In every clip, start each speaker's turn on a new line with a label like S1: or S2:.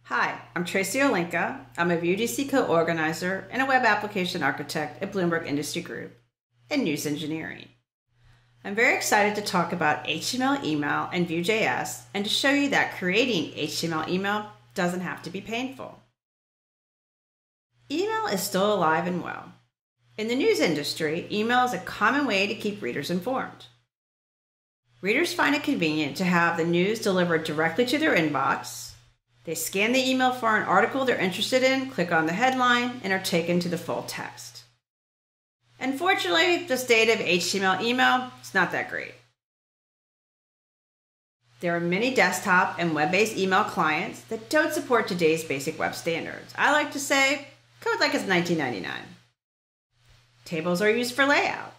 S1: Hi, I'm Tracy Holinka. I'm a Vue.js co-organizer and a web application architect at Bloomberg Industry Group in news engineering. I'm very excited to talk about HTML email and Vue.js and to show you that creating HTML email doesn't have to be painful. Email is still alive and well. In the news industry, email is a common way to keep readers informed. Readers find it convenient to have the news delivered directly to their inbox. They scan the email for an article they're interested in, click on the headline, and are taken to the full text. Unfortunately, the state of HTML email is not that great. There are many desktop and web-based email clients that don't support today's basic web standards. I like to say, code like it's 1999. Tables are used for layout.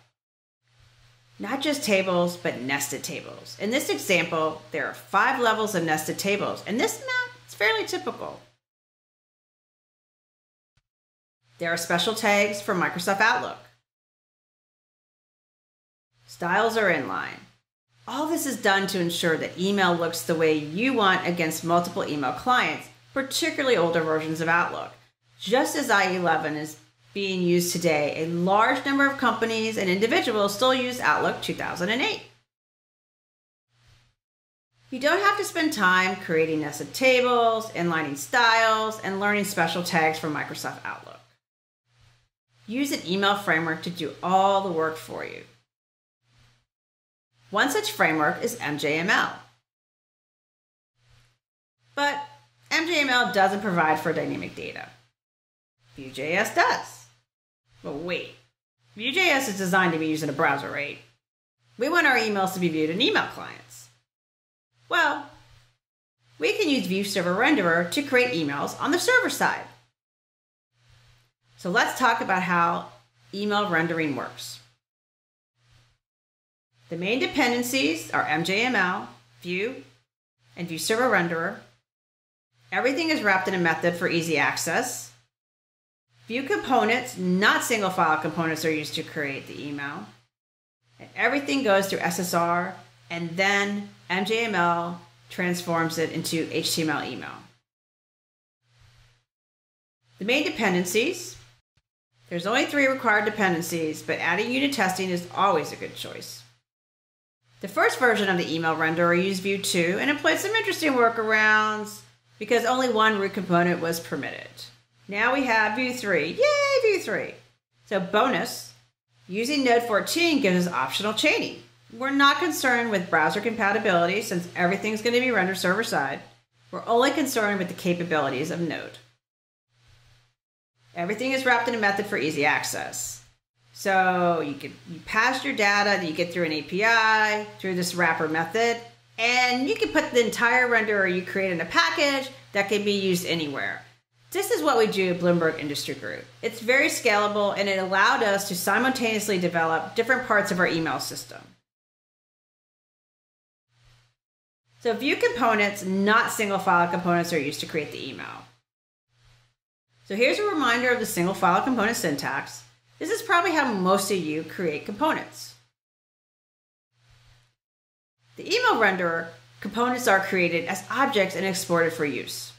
S1: Not just tables, but nested tables. In this example, there are 5 levels of nested tables, and this amount is fairly typical. There are special tags for Microsoft Outlook. Styles are inline. All this is done to ensure that email looks the way you want against multiple email clients, particularly older versions of Outlook. Just as IE11 is being used today, a large number of companies and individuals still use Outlook 2008. You don't have to spend time creating nested tables, inlining styles, and learning special tags for Microsoft Outlook. Use an email framework to do all the work for you. One such framework is MJML. But MJML doesn't provide for dynamic data. Vue.js does. But wait, Vue.js is designed to be used in a browser, right? We want our emails to be viewed in email clients. Well, we can use Vue Server Renderer to create emails on the server side. So let's talk about how email rendering works. The main dependencies are MJML, Vue, and Vue Server Renderer. Everything is wrapped in a method for easy access. Vue components, not single file components, are used to create the email. And everything goes through SSR, and then MJML transforms it into HTML email. The main dependencies, there's only 3 required dependencies, but adding unit testing is always a good choice. The first version of the email renderer used Vue 2 and employed some interesting workarounds because only one root component was permitted. Now we have Vue 3. Yay, Vue 3! So bonus, using Node 14 gives us optional chaining. We're not concerned with browser compatibility since everything's going to be rendered server-side. We're only concerned with the capabilities of Node. Everything is wrapped in a method for easy access. So you pass your data that you get through an API, through this wrapper method, and you can put the entire renderer you create in a package that can be used anywhere. This is what we do at Bloomberg Industry Group. It's very scalable, and it allowed us to simultaneously develop different parts of our email system. So Vue components, not single file components, are used to create the email. So here's a reminder of the single file component syntax. This is probably how most of you create components. The email renderer components are created as objects and exported for use.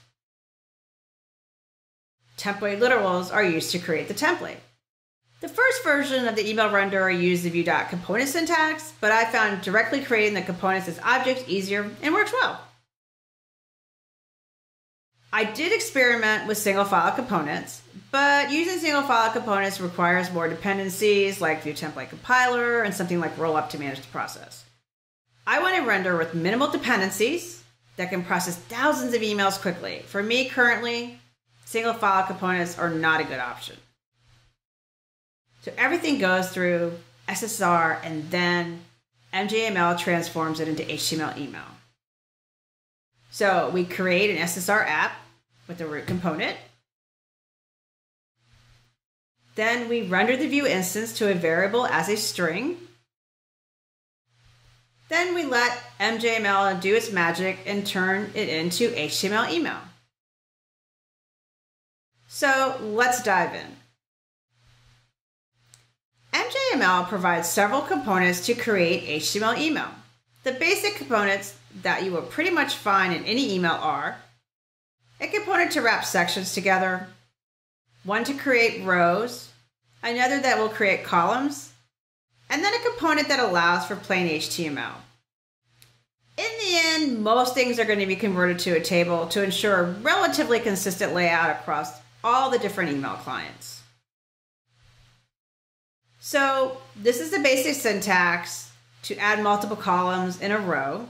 S1: Template literals are used to create the template. The first version of the email renderer used the Vue.component syntax, but I found directly creating the components as objects easier and works well. I did experiment with single file components, but using single file components requires more dependencies like Vue template compiler and something like rollup to manage the process. I want a renderer with minimal dependencies that can process thousands of emails quickly. For me currently, single file components are not a good option. So everything goes through SSR and then MJML transforms it into HTML email. So we create an SSR app with the root component. Then we render the Vue instance to a variable as a string. Then we let MJML do its magic and turn it into HTML email. So let's dive in. MJML provides several components to create HTML email. The basic components that you will pretty much find in any email are a component to wrap sections together, one to create rows, another that will create columns, and then a component that allows for plain HTML. In the end, most things are going to be converted to a table to ensure a relatively consistent layout across all the different email clients. So this is the basic syntax to add multiple columns in a row.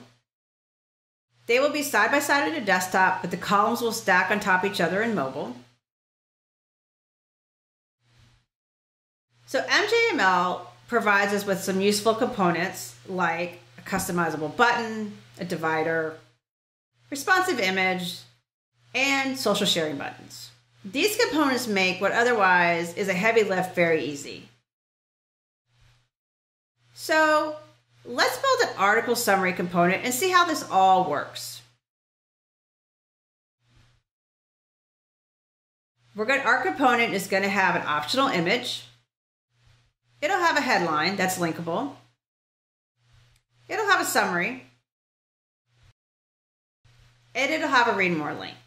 S1: They will be side by side on a desktop, but the columns will stack on top of each other in mobile. So MJML provides us with some useful components like a customizable button, a divider, responsive image, and social sharing buttons. These components make what otherwise is a heavy lift very easy. So let's build an article summary component and see how this all works. Our component is going to have an optional image. It'll have a headline that's linkable. It'll have a summary. And it'll have a read more link.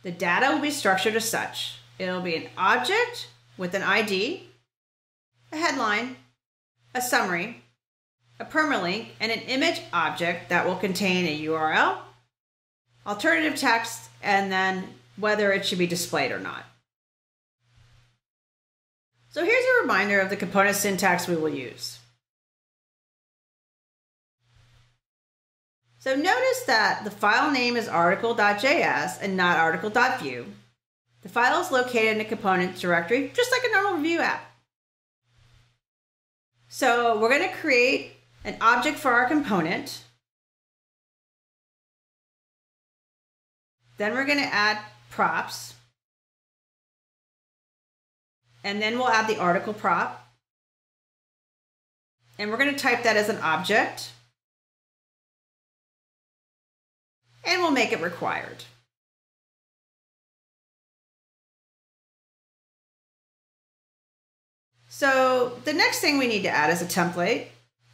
S1: The data will be structured as such. It'll be an object with an ID, a headline, a summary, a permalink, and an image object that will contain a URL, alternative text, and then whether it should be displayed or not. So here's a reminder of the component syntax we will use. So notice that the file name is article.js and not article.vue. The file is located in a component directory, just like a normal Vue app. So we're going to create an object for our component. Then we're going to add props. And then we'll add the article prop. And we're going to type that as an object. And we'll make it required. So the next thing we need to add is a template.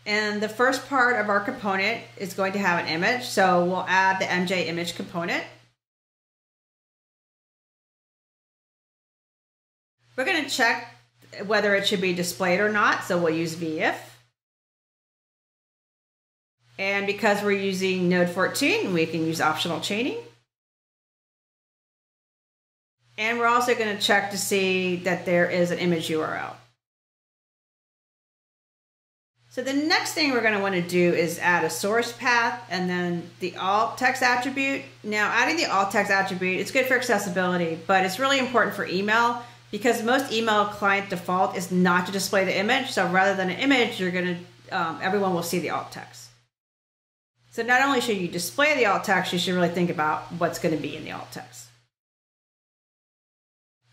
S1: And the first part of our component is going to have an image. So we'll add the MJ image component. We're going to check whether it should be displayed or not. So we'll use VIF. And because we're using Node 14, we can use optional chaining. And we're also going to check to see that there is an image URL. So the next thing we're going to want to do is add a source path and then the alt text attribute. Now, adding the alt text attribute, it's good for accessibility, but it's really important for email because most email client default is not to display the image. So rather than an image, you're going to everyone will see the alt text. So not only should you display the alt text, you should really think about what's going to be in the alt text.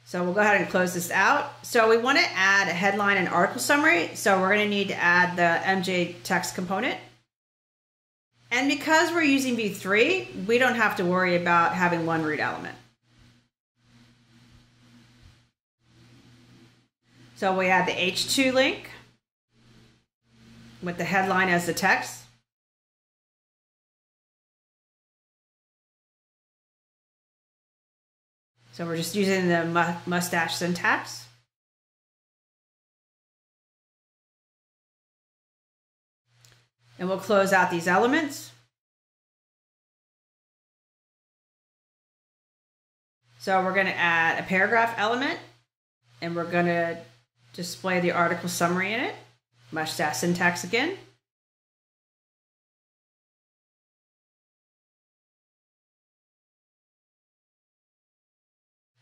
S1: So we'll go ahead and close this out. So we want to add a headline and article summary. So we're going to need to add the MJ text component. And because we're using Vue 3, we don't have to worry about having one root element. So we add the H2 link with the headline as the text. So we're just using the mustache syntax. And we'll close out these elements. So we're going to add a paragraph element, and we're going to display the article summary in it. Mustache syntax again.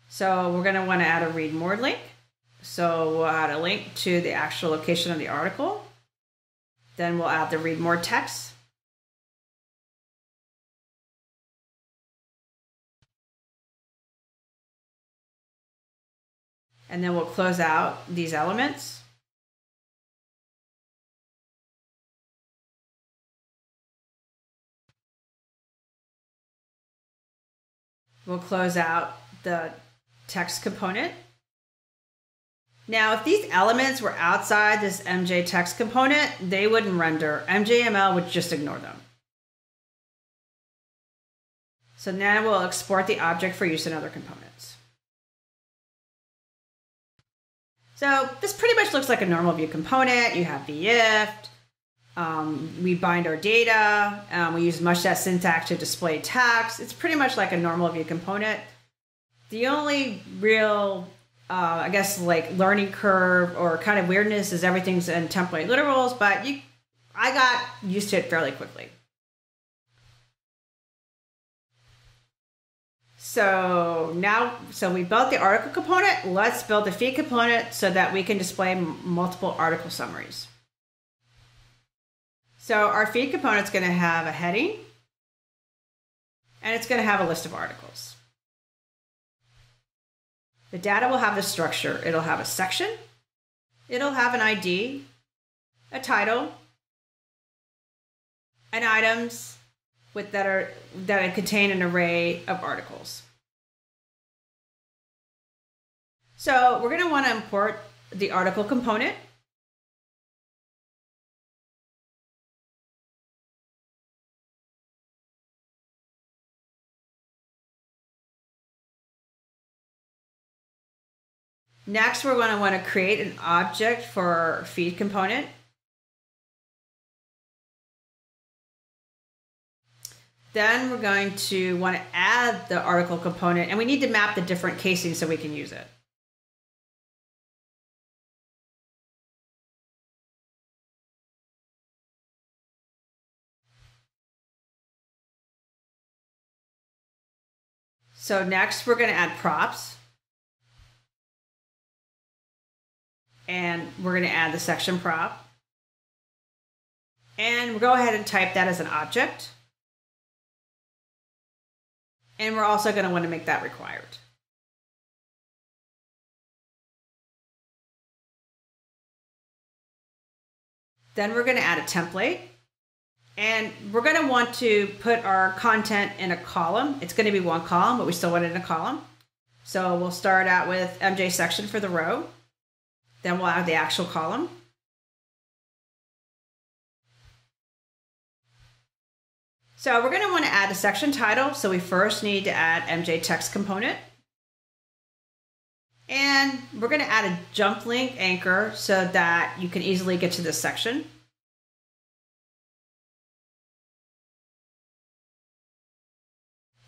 S1: So we're going to want to add a read more link. So we'll add a link to the actual location of the article. Then we'll add the read more text. And then we'll close out these elements. We'll close out the text component. Now, if these elements were outside this MJ text component, they wouldn't render. MJML would just ignore them. So now we'll export the object for use in other components. So this pretty much looks like a normal Vue component. You have VIF. We bind our data. We use much.js syntax to display text. It's pretty much like a normal Vue component. The only real, I guess, like learning curve or kind of weirdness is everything's in template literals, but I got used to it fairly quickly. So we built the article component. Let's build the feed component so that we can display multiple article summaries. So our feed component is going to have a heading, and it's going to have a list of articles. The data will have the structure. It'll have a section. It'll have an ID, a title, and items that contain an array of articles. So we're going to want to import the article component. Next, we're going to want to create an object for our feed component. Then we're going to want to add the article component, and we need to map the different casings so we can use it. So next, we're going to add props. And we're going to add the section prop. And we'll go ahead and type that as an object. And we're also going to want to make that required. Then we're going to add a template. And we're going to want to put our content in a column. It's going to be one column, but we still want it in a column. So we'll start out with MJ section for the row. Then we'll add the actual column. So we're going to want to add a section title. So we first need to add MJ text component. And we're going to add a jump link anchor so that you can easily get to this section.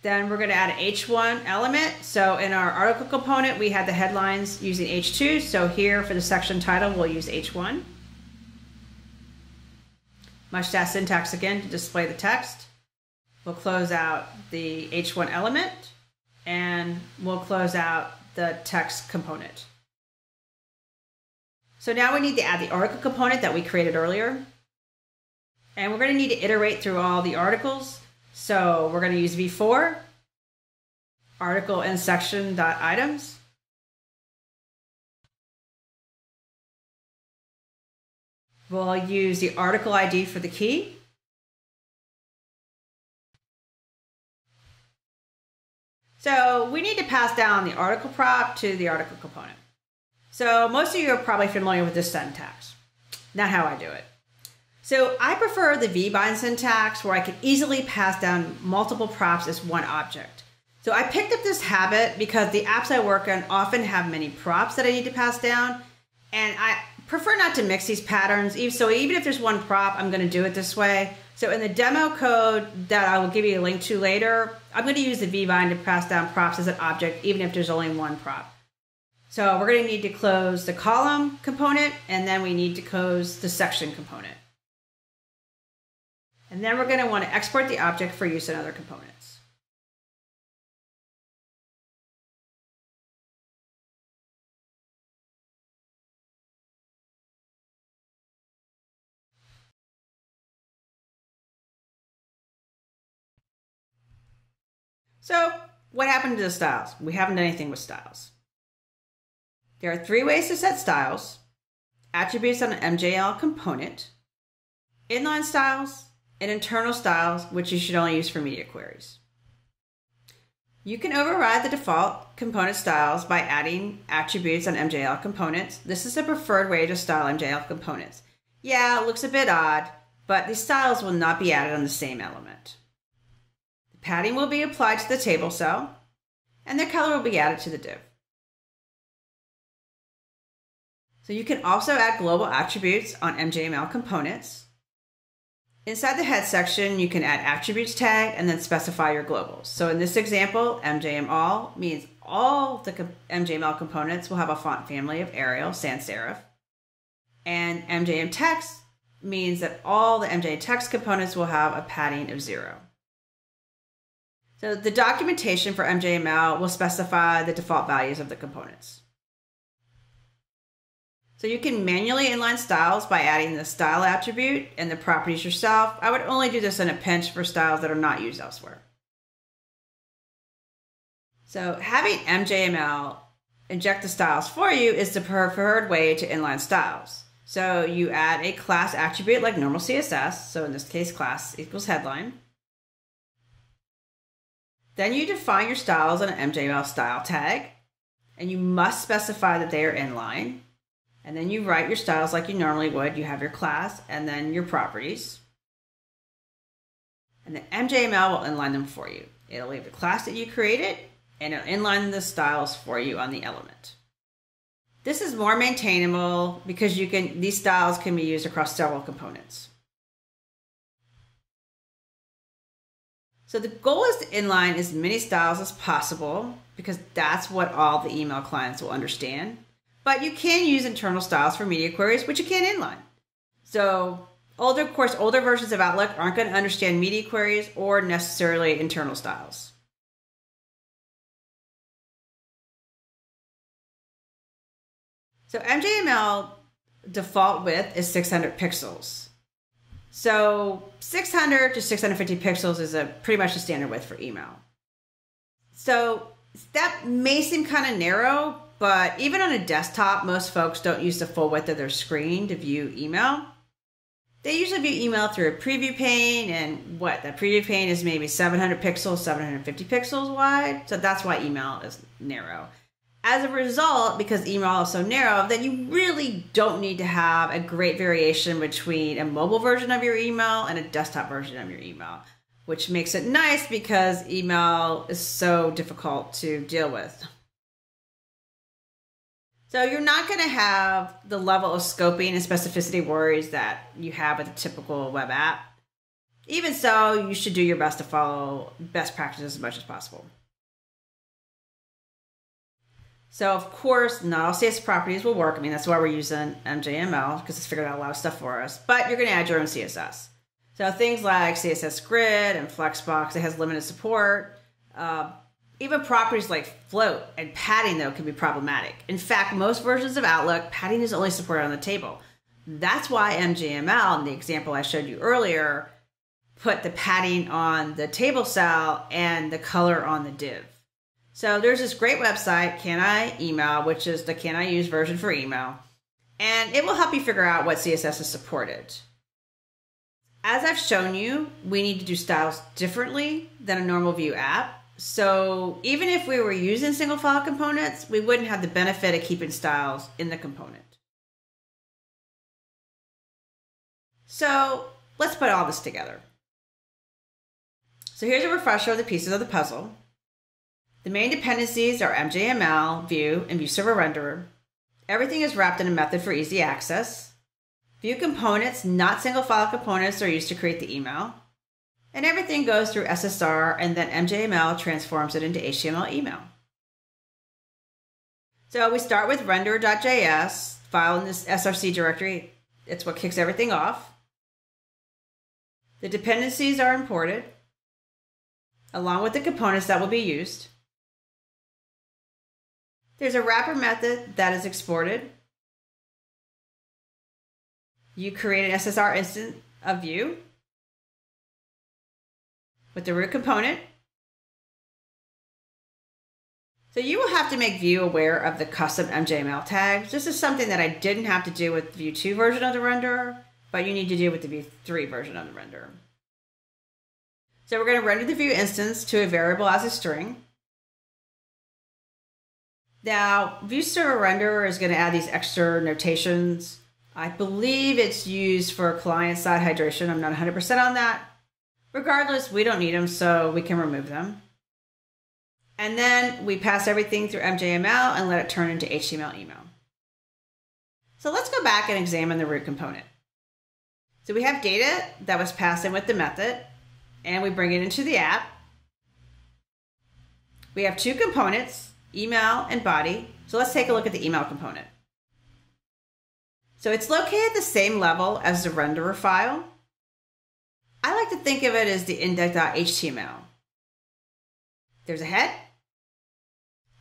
S1: Then we're going to add an H1 element. So in our article component, we had the headlines using H2. So here for the section title, we'll use H1. Much.js syntax again to display the text. We'll close out the H1 element, and we'll close out the text component. So now we need to add the article component that we created earlier. And we're going to need to iterate through all the articles. So we're going to use v4, article and section.items. We'll use the article ID for the key. So we need to pass down the article prop to the article component. So most of you are probably familiar with this syntax. Not how I do it. So I prefer the vbind syntax where I can easily pass down multiple props as one object. So I picked up this habit because the apps I work on often have many props that I need to pass down. And I prefer not to mix these patterns. So even if there's one prop, I'm going to do it this way. So in the demo code that I will give you a link to later, I'm going to use the vbind to pass down props as an object, even if there's only one prop. So we're going to need to close the column component, and then we need to close the section component. And then we're going to want to export the object for use in other components. So what happened to the styles? We haven't done anything with styles. There are 3 ways to set styles: attributes on an MJML component, inline styles, and internal styles, which you should only use for media queries. You can override the default component styles by adding attributes on MJML components. This is the preferred way to style MJML components. Yeah, it looks a bit odd, but these styles will not be added on the same element. padding will be applied to the table cell, and the color will be added to the div. So you can also add global attributes on MJML components. Inside the head section, you can add attributes tag and then specify your globals. So in this example, MJML means all the MJML components will have a font family of Arial sans serif. And MJM text means that all the MJM text components will have a padding of 0. So the documentation for MJML will specify the default values of the components. So you can manually inline styles by adding the style attribute and the properties yourself. I would only do this in a pinch for styles that are not used elsewhere. So having MJML inject the styles for you is the preferred way to inline styles. So you add a class attribute like normal CSS. So in this case, class equals headline. Then you define your styles in an MJML style tag, and you must specify that they are inline. And then you write your styles like you normally would. You have your class and then your properties. And the MJML will inline them for you. It'll leave the class that you created, and it'll inline the styles for you on the element. This is more maintainable because these styles can be used across several components. So the goal is to inline as many styles as possible because that's what all the email clients will understand. But you can use internal styles for media queries, which you can inline. So older versions of Outlook aren't going to understand media queries or necessarily internal styles. So MJML default width is 600 pixels. So 600 to 650 pixels is pretty much the standard width for email. So that may seem kind of narrow, but even on a desktop, most folks don't use the full width of their screen to view email. They usually view email through a preview pane, and that preview pane is maybe 700 pixels, 750 pixels wide. So that's why email is narrow. As a result, because email is so narrow, then you really don't need to have a great variation between a mobile version of your email and a desktop version of your email, which makes it nice because email is so difficult to deal with. So you're not going to have the level of scoping and specificity worries that you have with a typical web app. Even so, you should do your best to follow best practices as much as possible. So of course, not all CSS properties will work. I mean, that's why we're using MJML, because it's figured out a lot of stuff for us. But you're going to add your own CSS. So things like CSS Grid and Flexbox, it has limited support. Even properties like float and padding, though, can be problematic. In fact, most versions of Outlook, padding is only supported on the table. That's why MJML, in the example I showed you earlier, put the padding on the table cell and the color on the div. So there's this great website, Can I Email, which is the Can I Use version for email. And it will help you figure out what CSS is supported. As I've shown you, we need to do styles differently than a normal Vue app. So even if we were using single file components, we wouldn't have the benefit of keeping styles in the component. So let's put all this together. So here's a refresher of the pieces of the puzzle. The main dependencies are MJML, Vue, and Vue Server Renderer. Everything is wrapped in a method for easy access. Vue components, not single file components, are used to create the email. And everything goes through SSR, and then MJML transforms it into HTML email. So we start with lunr.js, file in this src directory. It's what kicks everything off. The dependencies are imported, along with the components that will be used. There's a wrapper method that is exported. You create an SSR instance of Vue with the root component. So you will have to make Vue aware of the custom MJML tags. This is something that I didn't have to do with the Vue 2 version of the renderer, but you need to do with the Vue 3 version of the renderer. So we're going to render the Vue instance to a variable as a string. Now, Vue Server Renderer is going to add these extra notations. I believe it's used for client-side hydration. I'm not 100% on that. Regardless, we don't need them, so we can remove them. And then we pass everything through MJML and let it turn into HTML email. So let's go back and examine the root component. So we have data that was passed in with the method, and we bring it into the app. We have two components, email and body. So let's take a look at the email component. So it's located at the same level as the renderer file. I like to think of it as the index.html. There's a head,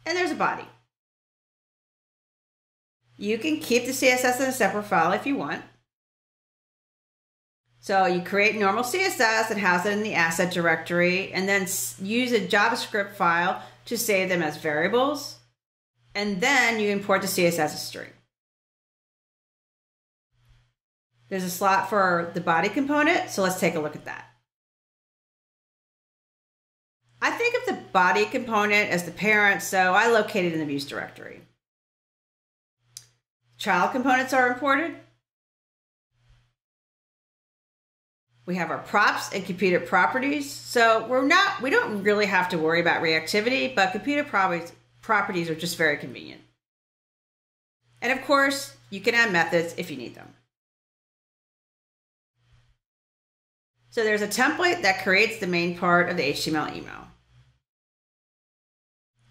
S1: and there's a body. You can keep the CSS in a separate file if you want. So you create normal CSS and house it in the asset directory, and then use a JavaScript file to save them as variables. And then you import the CSS as a string. There's a slot for the body component, so let's take a look at that. I think of the body component as the parent, so I locate it in the views directory. Child components are imported. We have our props and computer properties. So we don't really have to worry about reactivity, but computer properties are just very convenient. And of course, you can add methods if you need them. So there's a template that creates the main part of the HTML email.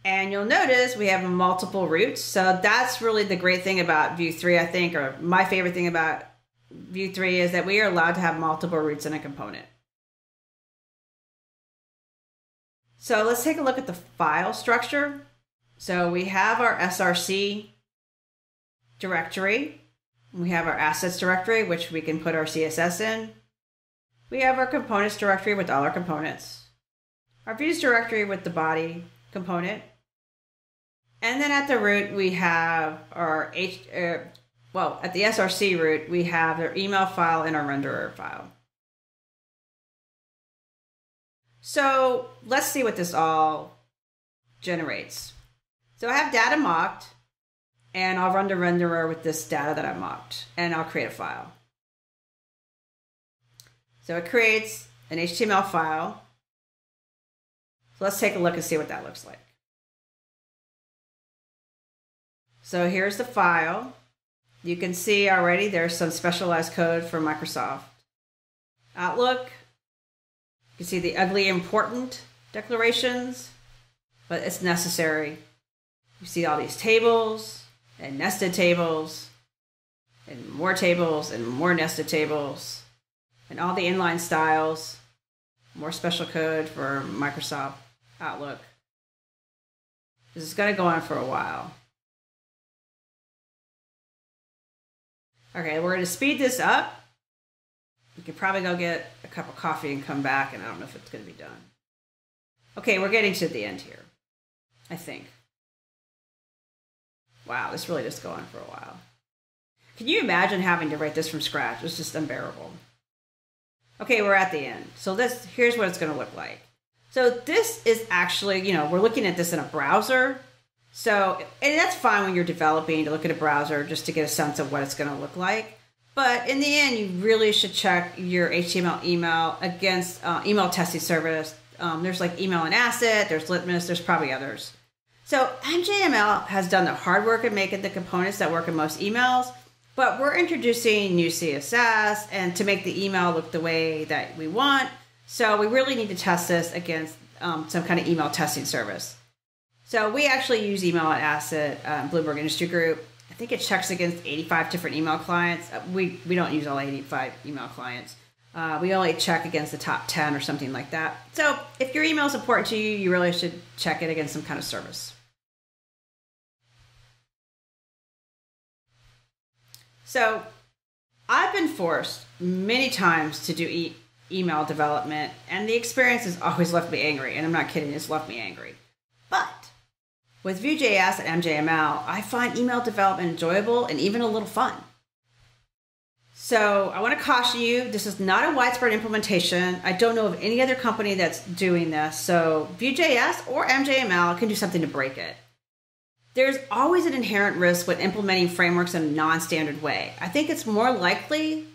S1: And you'll notice we have multiple roots. So that's really the great thing about Vue 3, I think, or my favorite thing about Vue 3 is that we are allowed to have multiple roots in a component. So let's take a look at the file structure. So we have our src directory. We have our assets directory, which we can put our CSS in. We have our components directory with all our components. Our views directory with the body component. And then at the root, we have our at the src root, we have our email file and our renderer file. So let's see what this all generates. So I have data mocked, and I'll run the renderer with this data that I mocked, and I'll create a file. So it creates an HTML file. So let's take a look and see what that looks like. So here's the file. You can see already there's some specialized code for Microsoft Outlook. You can see the ugly important declarations, but it's necessary. You see all these tables and nested tables and more nested tables and all the inline styles, more special code for Microsoft Outlook. This is going to go on for a while. Okay, we're going to speed this up. You could probably go get a cup of coffee and come back, and I don't know if it's going to be done. Okay, we're getting to the end here, I think. Wow, this really does go on for a while. Can you imagine having to write this from scratch? It's just unbearable. Okay, we're at the end. So here's what it's going to look like. So this is actually, we're looking at this in a browser. So, and that's fine when you're developing to look at a browser just to get a sense of what it's going to look like. But in the end, you really should check your HTML email against email testing service. There's like email and asset, there's litmus, there's probably others. So MJML has done the hard work of making the components that work in most emails, but we're introducing new CSS and to make the email look the way that we want. So we really need to test this against some kind of email testing service. So we actually use email and asset, Bloomberg Industry Group. I think it checks against 85 different email clients. We don't use all 85 email clients. We only check against the top 10 or something like that. So if your email is important to you, you really should check it against some kind of service. So I've been forced many times to do email development, and the experience has always left me angry. And I'm not kidding, it's left me angry. But with Vue.js and MJML, I find email development enjoyable and even a little fun. So I want to caution you, this is not a widespread implementation. I don't know of any other company that's doing this. So Vue.js or MJML can do something to break it. There's always an inherent risk when implementing frameworks in a non-standard way. I think it's more likely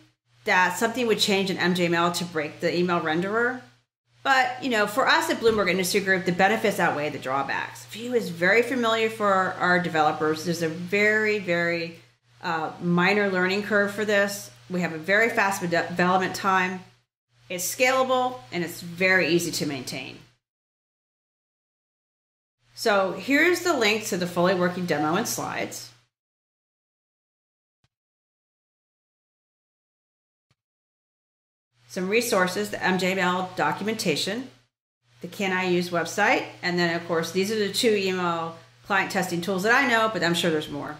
S1: that something would change in MJML to break the email renderer But, for us at Bloomberg Industry Group, the benefits outweigh the drawbacks. Vue is very familiar for our developers. There's a very, very minor learning curve for this. We have a very fast development time. It's scalable, and it's very easy to maintain. So here's the link to the fully working demo and slides. Some resources, the MJML documentation, the Can I Use website, and then of course these are the 2 email client testing tools that I know, but I'm sure there's more.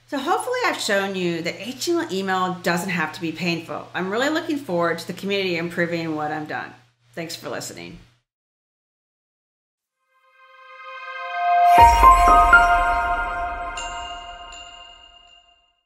S1: So hopefully I've shown you that HTML email doesn't have to be painful. I'm really looking forward to the community improving what I've done. Thanks for listening.